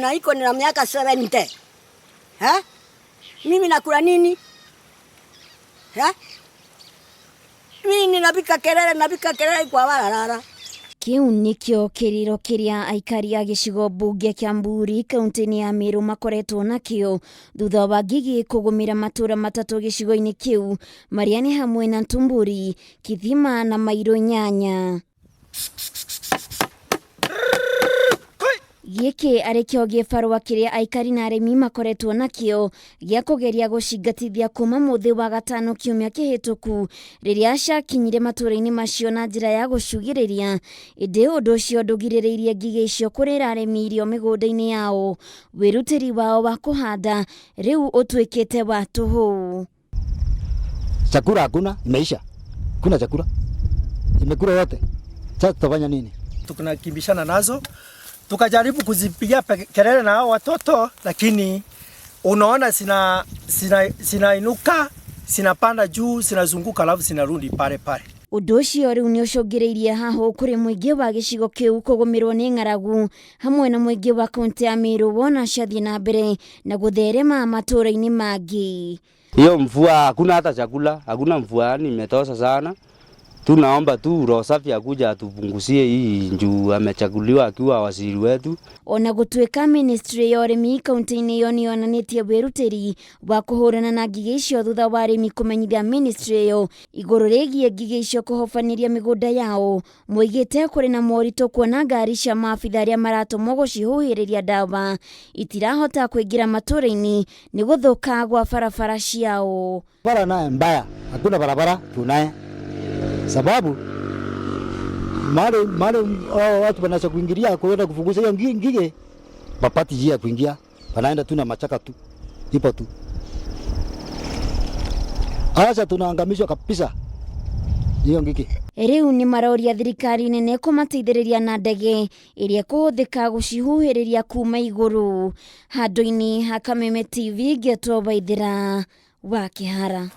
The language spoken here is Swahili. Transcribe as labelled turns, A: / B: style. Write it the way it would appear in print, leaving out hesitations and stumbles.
A: Na iko nina miaka 70. Mimi nakula nini? Mimi nabika kelele kwa warara.
B: Kiu nikio kiriro kiria aikari a gicigo mbunge kia Mburi kaunti-ini ya Meru makoretwo nakio thutha wa ngigi kugumira matura matatu gicigo-ini kiu maria ni hamwe na Ntumburi, Kithima na Mairo Nyanya. Giki arikio gibarua kiria aikari na arimi makoretwo nakio gia kugeria gucingatithia kuma muthi wa gatano kiumia kihituku riria acakinyire matura-ini macio na njira ya gucugiriria indi undu ucio ndugiririirie ngigi icio kurira arimi irio migunda-ini yao. Wirutiri wao wa kuhanda riu utwikite wa tuhu.
C: Chakula hakuna, imeisha. Kuna chakula imekula yote. Sasa tutafanya nini?
D: Tunakimbishana nazo, tukajaribu kuzipigia kelele na hao watoto, lakini unaona sinainuka, sinapanda juu, sinazunguka alafu sinarudi pale pale.
B: Undu ucio riu ni ucungiriirie haho kuri muingi wa gicigo kiu kugumirwo ni ng'aragu hamwe na muingi wa kaunti ya Meru wona ciathie na mbere na gutherema matura-ini mangi.
E: Hiyo mvua hakuna hata chakula, hakuna mvua, ni imetosha sana. Tunaomba tu Roho Safi akuja atupunguzie hii njuu amechaguliwa akiwa waziri wetu.
B: Ona gutwika ministry ya urimi kaunti-ini iyo ni yonanitie wirutiri wa kuhurana na ngigi icio thutha wa arimi kumenyithia ministry iyo iguru rigie ngigi icio kuhofaniria migunda yao. Moigite kuri na morito kuona ngari cia maabitha aria maratumwo gucihuhiriria dawa itirahota kuingira matura-ini ni guthuka gwa barabara ciao.
C: Bara naye mbaya, hakuna barabara tunaye. Sababu male watu wanaacha kuingilia kuenda kufunguza hiyo ngige bapati njia kuingia, wanaenda tu na machaka tu, ipo tu. Asa tunaangamishwa kabisa hiyo ngige.
B: Riu ni maroria thirikari nene kumateithiriria na ndege iria kuhuthika gucihuhiriria kuma iguru. Handu-ini ha Kameme TV Getwo Waithira wa Kihara.